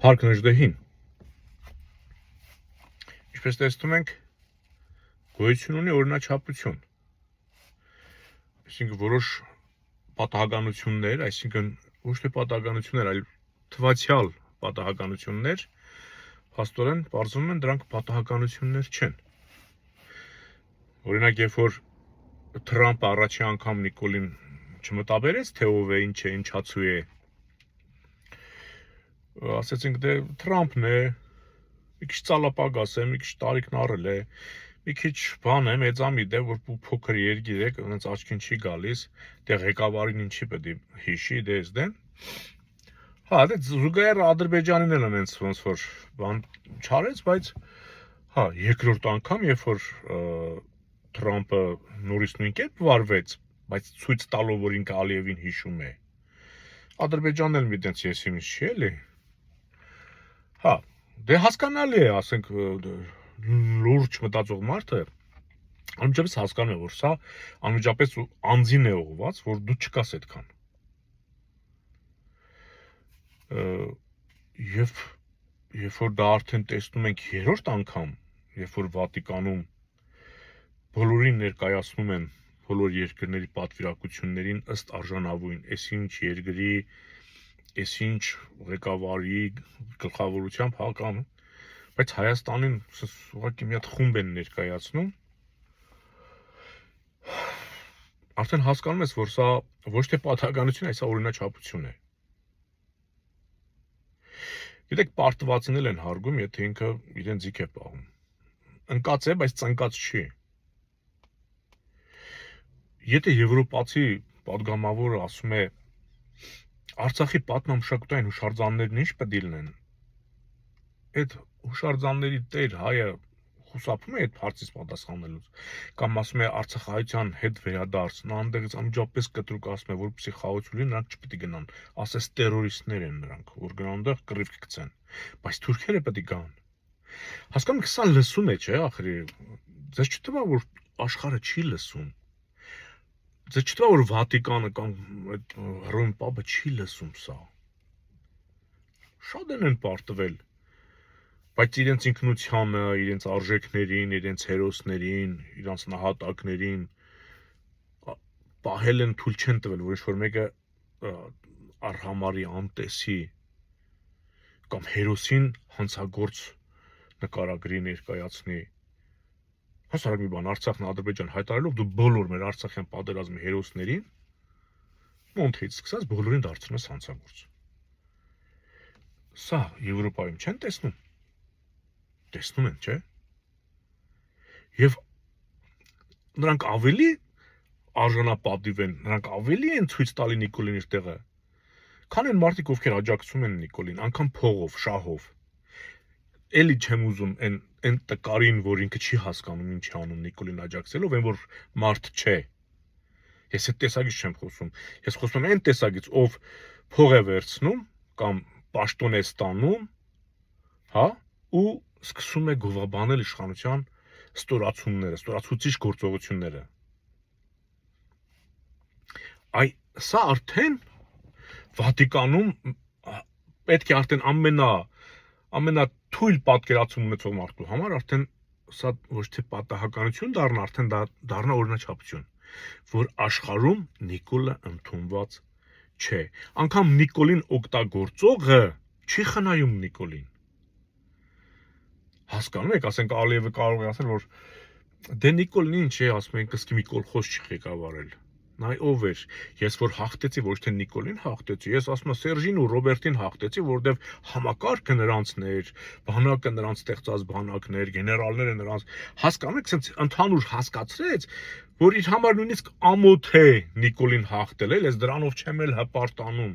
Փառք Նժդեհին։ Ինչպես տեսնում ենք, գոյություն ունի օրինաչափություն։ Այսինքն որոշ պատահականություններ, այսինքն ոչ թե պատահականություններ, այլ թվացial պատահականություններ, փաստորեն բարձվում են դրանք պատահականություններ չեն։ Օրինակ, երբ որ Թրամփը առաջի անգամ Նիկոլին չմտաբերեց, թե ով է, ինչ է, ինչացու է, ասեցինք դե Թրամփն է, մի քիչ ծալապագաս է, մի քիչ տարիքն առել է, մի քիչ բան է, մեծամիտ է, որ փոքր երգիր է, ոնց աչքին չի գալիս, դե ղեկավարին ինչի պետք է հիշի, դեն։ Հա, դե զուգահեռ Ադրբեջանին էլ այնց ոնց որ բան չարեց, բայց հա, երկրորդ անգամ, երբ որ Թրամփը նորից նույն կերպ վարվեց, բայց ցույց տալով, որ ինքը Ալիևին հիշում է։ Ադրբեջանն էլ մի տենց եսիմից չի էլի։ Հա, դե հասկանալի է, ասենք լուրջ մտածող մարդը անմիջապես հասկանում է, որ սա անմիջապես անձին է ուղղված, որ դու չկաս այդքան։ Երբ որ դա արդեն տեսնում ենք երրորդ անգամ, երբ որ Վատիկանում բոլորին ներկայացնում են բոլոր երկրների պատվիրակություններին ըստ արժանավույն, այսինչ երկրի, այսինչ ղեկավարի գլխավորությամբ հականում, բայց Հայաստանին ուղղակի մի հատ խումբ են ներկայացնում, արդեն հասկանում ես, որ սա ոչ թե պատահականություն է, սա օրինաչափություն է։ Գիտեք, պարտվածին էլ են հարգում, եթե ինքը իրեն ձիգ է պահում։ Ընկած է, բայց ծնկած չի։ Եթե եվրոպացի պատգամավորը ասում է Արցախի պատմամշակութային հուշարձաններն ինչ պետք է լինեն, այդ հուշարձանների տեր հայը խուսափում է այդ հարցից պատասխանելուց, կամ ասում է արցախահայության հետ վերադարձ, նա այնտեղից անմիջապես կտրուկ ասում է, որպեսզի խաղաղություն լինի, նրանք չպետք է գնան, ասես տերորիստներ են նրանք, որ գնան այնտեղ կռիվ կգցեն, բայց թուրքերը պետք է գան։ Հասկանում եք, սա լսում է, չէ՞, ախրի, ձեզ չթվա, որ աշխարհը չի լսում։ Ձեզ չթվա, որ Վատիկանը կամ այդ Հռոմ պապը չի լսում սա։ Շատ են պարտվել, բայց իրենց ինքնությանը, իրենց արժեքներին, իրենց հերոսներին, իրենց նահատակներին պահել են, թույլ չեն տվել, որ ինչ-որ մեկը արհամարի անտեսի կամ հերոսին հանցագործ նկարագրի ներկայացնի։ Հասարակ մի բան, Արցախն Ադրբեջան հայտարարելով դու բոլոր մեր Արցախյան պատերազմի հերոսներին մոնթեից սկսած բոլորին դարձնում ես հանցագործ։ Սա Եվրոպայում չեն տեսնում։ Տեսնում են, չէ՞։ Եվ նրանք ավելի արժանապատիվ են, նրանք ավելի են ցույց տալի Նիկոլին իր տեղը, քան են մարդիկ, ովքեր աջակցում են Նիկոլին, անգամ փողով, շահով։ Էլի չեմ ուզում այն տկարին, որ ինքը չի հասկանում ինչ է անում Նիկոլին աջակցելով, այն որ մարդ չէ։ Ես այդ տեսակից չեմ խոսում։ Ես խոսում եմ այն տեսակից, ով փող է վերցնում կամ պաշտոն է ստանում, հա, ու սկսում է գովաբանել իշխանության ստորացումները, ստորացուցիչ գործողությունները։ Սա արդեն Վատիկանում պետք է արդեն ամենաթույլ պատկերացում ունեցող մարդու համար արդեն սա ոչ թե պատահականություն դառնա, արդեն դառնա օրինաչափություն, որ աշխարհում Նիկոլը ընդունված չէ։ Անկամ Նիկոլին օգտագործողը չի խնայում Նիկոլին։ Հասկանում եք, ասենք Ալիևը կարող է ասել, որ դե Նիկոլն ինչ է, ասում են, կսկի մի կոլխոզ չի ղեկավարել։ Նա ով էր, ես որ հաղթեցի, ոչ թե Նիկոլին հաղթեցի, ես ասում եմ Սերժին ու Ռոբերտին հաղթեցի, որովհետև համակարգը նրանցն էր, բանակը նրանց ստեղծած բանակն էր, գեներալները նրանց, հասկանում եք, ասենց ընդհանուր հասկացրեց, որ իր համար նույնիսկ ամոթ է Նիկոլին հաղթել, ես դրանով չեմ էլ հպարտանում։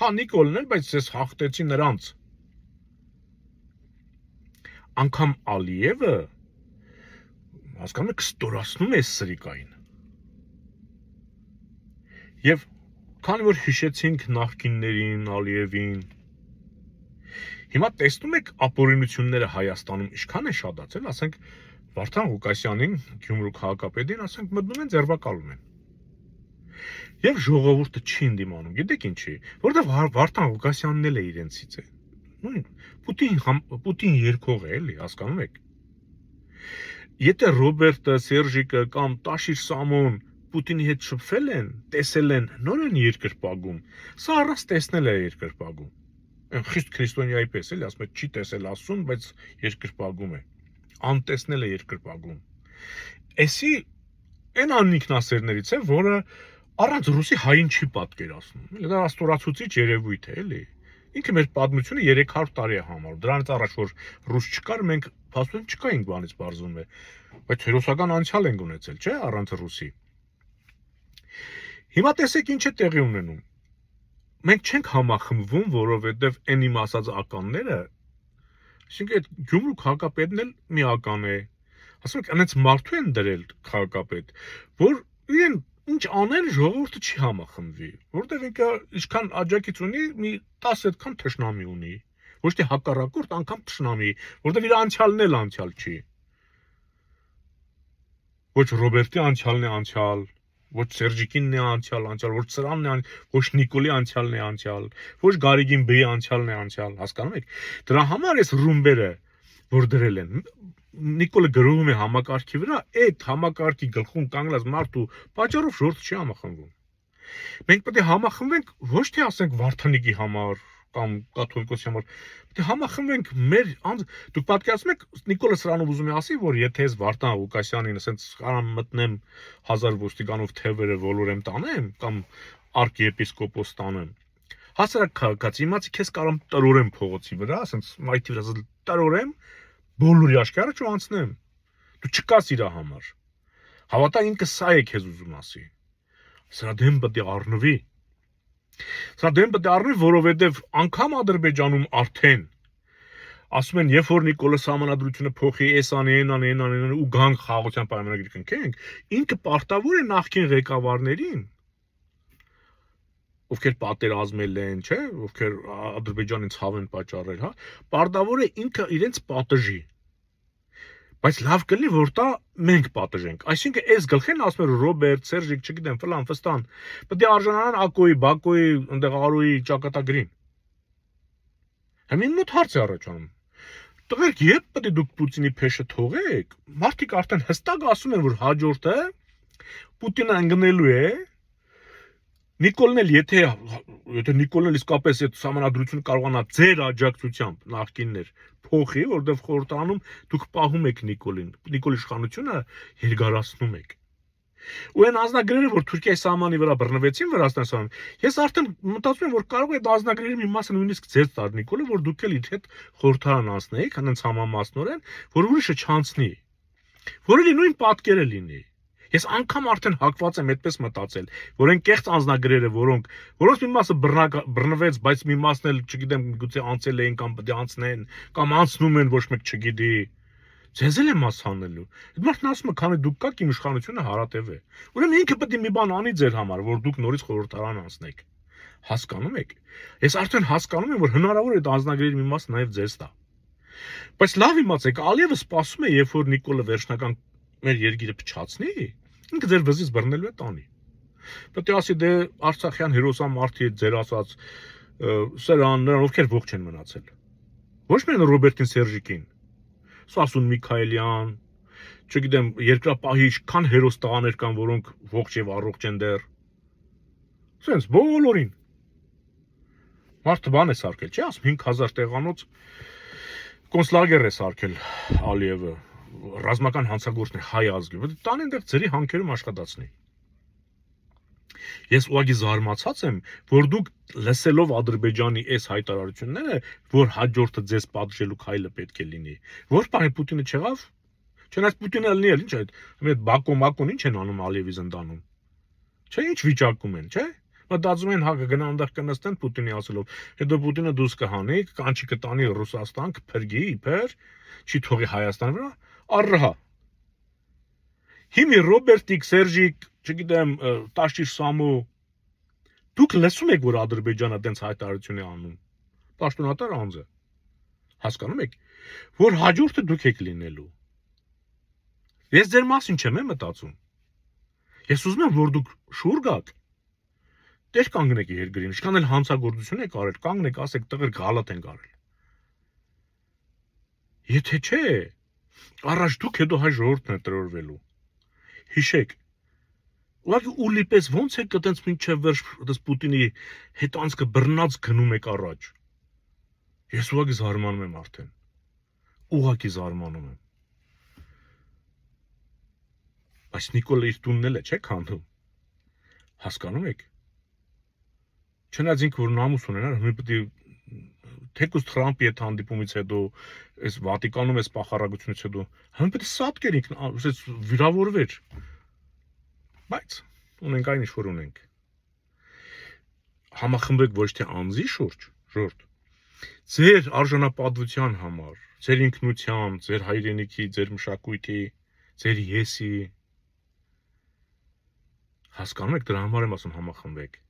Հա, Նիկոլն էլ, բայց ես հաղթեցի նրանց։ Անկամ Ալիևը, հասկանում եք, ստորացնում է սրիկային։ Եվ քանի որ հիշեցինք նախկիններին, Ալիևին, հիմա տեսնում եք ապօրինությունները Հայաստանում ինչքան է շատացել, ասենք Վարդան Ղուկասյանին, Գյումրու քաղաքապետին, ասենք մտնում են ձերբակալում են։ Եվ ժողովուրդը չի ընդդիմանում, գիտեք ինչի, որովհետև Վարդան Ղուկասյանն էլ է իրենցից է։ նույն Պուտին երկող է, էլի, հասկանում եք։ Եթե Ռոբերտը, Սերժիկը կամ Տաշիր Սամոն Պուտինի հետ շփվել են, տեսել են, նոր են երկրպագում։ Սա առանց տեսնել է երկրպագում։ Այն խիստ քրիստոնյայի պես էլի, ասում է չի տեսել Աստծուն, բայց երկրպագում է։ Անտեսնել է երկրպագում։ Էսի այն անինքնասերներից է, որը առանց ռուսի հային չի պատկերացնում։ Դա աստորացուցիչ երևույթ է, էլի։ Ինքը մեր պատմությունը 300 տարի է համարում։ Դրանից առաջ որ ռուս չկար, մենք փաստորեն չկայինք բանից բարձում է։ Բայց հերոսական անցյալ ենք ունեցել, չէ՞, առանց ռուսի։ Հիմա տեսեք ինչ է տեղի ունենում։ Մենք չենք համախմբվում, որովհետև այն իմ ասած ականները, այսինքն այդ Գյումրու քաղաքապետն էլ մի ական է։ Ասում եք, այնց մարդու են դրել քաղաքապետ, որ իրեն ինչ անել ժողովուրդը չի համախմբվի, որովհետև ինքը ինչքան աջակից ունի, մի 10 այդքան թշնամի ունի, ոչ թե հակառակորդ, անգամ թշնամի, որովհետև իր անցյալն էլ անցյալ չի։ Ոչ Ռոբերտի անցյալն է անցյալ, ոչ Սերժիկինն է անցյալ, ոչ Սրանն է, ոչ Նիկոլի անցյալն է անցյալ, ոչ Գարիգին Բեի անցյալն է անցյալ, հասկանում եք։ Դրա համար էս ռումբերը, որ դրել են, Նիկոլը գրում է համակարգի վրա, այդ համակարգի գլխում կանգնած մարդու պատճառով ժողովուրդը չի համախմբվում։ Մենք պետք է համախմբվենք ոչ թե ասենք Վարդանիկի համար կամ կաթոլիկոսի համար, պետք է համախմբվենք մեր դուք պատկերացնում եք Նիկոլը Սրանով ուզում է ասի, որ եթե ես Վարդան Ղուկասյանին ասենց կարամ մտնեմ 1000 ոստիկանով թևերը ոլորեմ տանեմ կամ arczepiskopos տանեմ։ Հասարակ քաղաքացի իմացի քեզ կարամ տրորեմ փողոցի վրա, ասենց մայթի վրա տրորեմ բոլորի աշխարհը չանցնեմ։ Դու չկաս իր համար։ Հավատա ինքը սա է քեզ ուզում ասի։ Սրա դեմ պետք է առնվի։ Սա դեմ պետք է առնվի, որովհետև անգամ Ադրբեջանում արդեն ասում են, երբ որ Նիկոլոս համանadrությունը փոխի, էս անի ու գանք խաղաղության պայմանագիր կնքենք, ինքը պարտավոր է նախկին ղեկավարներին, ովքեր պատերազմել են, չէ, ովքեր Ադրբեջանին ցավ են պատճառել, հա, պարտավոր է ինքը իրենց պատժի։ Բայց լավ կլինի, որ դա մենք պատժենք։ Այսինքն այս գլխին ասում են Ռոբերտ, Սերժիկ, չգիտեմ, ֆլան, ֆստան, պետք է արժանանան Ակոյի, Բակոյի, այնտեղ Արոյի ճակատագրին։ Հիմա մոտ հարց է առաջանում։ Տղերք, երբ պետք է դուք Պուտինի փեշը թողեք, մարդիկ արդեն հստակ ասում են, որ հաջորդը Պուտինը ընկնելու է։ Նիկոլն էլ եթե Նիկոլն իսկապես այդ համանadrությունը կարողանա ձեր աջակցությամբ նախկիններ փոխի, որովհետև խորհրդանում դուք պահում եք Նիկոլին, Նիկոլի իշխանությունը երկարացնում եք։ Ու այն ազնագրերը, որ Թուրքիայի սահմանի վրա բռնվեցին Վրաստան, ես արդեն մտածում եմ, որ կարող է այդ ազնագրերի մի մասը նույնիսկ ձեզ տար Նիկոլը, որ դուք էլ իր հետ խորհրդարան անցնեիք, հենց համամասնորեն, որ ուրիշը չանցնի։ Որ էլի նույն պատկերը լինի։ Ես անգամ արդեն հակված եմ այդպես մտածել, որ այն կեղծ անձնագրերը, որոնց մի մասը բռնվեց, բայց մի մասն էլ, չգիտեմ, գուցե անցել էին կամ պետք է անցնեն, կամ անցնում են, ոչ մեկ չգիտի։ Ձեզ էլ եմ ասանելու։ Այդ մարդն ասում է, քանի դուք կաք, իմ իշխանությունը հարատև է։ Ուրեմն ինքը պետք է մի բան անի ձեր համար, որ դուք նորից խորհրդարան անցնեք։ Հասկանում եք։ Ես արդեն հասկանում եմ, որ հնարավոր է այդ անձնագրերի մի մասը նաև ձեզ տա։ Բայց լավ իմացեք, Ալիևը սպասում է, երբ որ Նիկոլը վերջնական մեր երկիրը փչացնի, ինքը ձեր վզից բռնելու է տանի։ Պետք է ասի, դե Արցախյան հերոսամարտի ձեր ասած սրան, նրան ովքեր ողջ են մնացել։ Ոչ միայն Ռոբերտին Սերժիկին, Սասուն Միքայելյան, չգիտեմ, երկրապահիչ, քան հերոս տղաներ կան, որոնք ողջ եւ առողջ են դեռ։ Սենց բոլորին։ Մարդը բան է սարքել, չի ասում 5000 տեղանոց կոնցլագեր է սարքել Ալիևը, ռազմական հանցագործն է հայ ազգի, որ տան այնտեղ ծերի հանքերում աշխատացնի։ Ես ուղղակի զարմացած եմ, որ դուք լսելով Ադրբեջանի այս հայտարարությունները, որ հաջորդը ձեզ պատժելու քայլը պետք է լինի, որ բանի Պուտինը չեղավ։ Չնայած Պուտինը լինի էլ, ինչ է, այդ Բակոն ինչ են անում Ալիևի զնդանում։ Չէ, ինչ վիճակում են, չէ։ Մտածում են հա կգնա այնտեղ կնստեն Պուտինի ասելով, հետո Պուտինը դուրս կհանի, կանչի կտանի Ռուսաստան, կփրկի, իբր, չի թողի Հայաստան վրա, առհա։ Հիմի Ռոբերտիկ, Սերժիկ, չգիտեմ, Տաշիր Սամո, դուք լսում եք, որ Ադրբեջանը այդպես հայտարարություն է անում։ Պաշտոնատար անձը։ Հասկանում եք, որ հաջորդը դուք եք լինելու։ Ես ձեր մասին չեմ մտածում։ Ես ուզում եմ, որ դուք շուռ գաք։ Դեր կանգնեք երկրին, ինչքան էլ հանցագործություն եք արել, կանգնեք, ասեք տղեր գալատ են արել։ Եթե չէ, առաջ դուք հետո հայ ժողովուրդն է տրորվելու։ Հիշեք, ուղղակի ուլի պես ո՞նց է կտենց մինչև վերջ դες Պուտինի հետանցքը բռնած գնում եք առաջ։ Ես ուղղակի զարմանում եմ արդեն։ Ուղղակի զարմանում եմ։ Բայց Նիկոլը իր տունն էլ է, չէ՞ քանդում։ Հասկանում եք։ Չնայած ինքը որ նամուս ունենար, նույն պետք է թեկուզ Թրամփի հետ հանդիպումից հետո, այս Վատիկանում այս պախարակությունից հետո, համ պետք է սատկեր ինքն, ասես վիրավորվեր։ Բայց ունենք այն ինչ որ ունենք։ Համախմբեք ոչ թե անձի շուրջ, ժորդ, ձեր արժանապատվության համար, ձեր ինքնության, ձեր հայրենիքի, ձեր մշակույթի, ձեր եսի։ Հասկանում եք, դրա համար եմ ասում համախմբեք։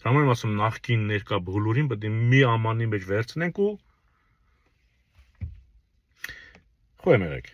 Դրա համար եմ ասում նախքին ներկա բոլորին պետք է մի ամանի մեջ վերցնենք ու խոյեմ եղեք։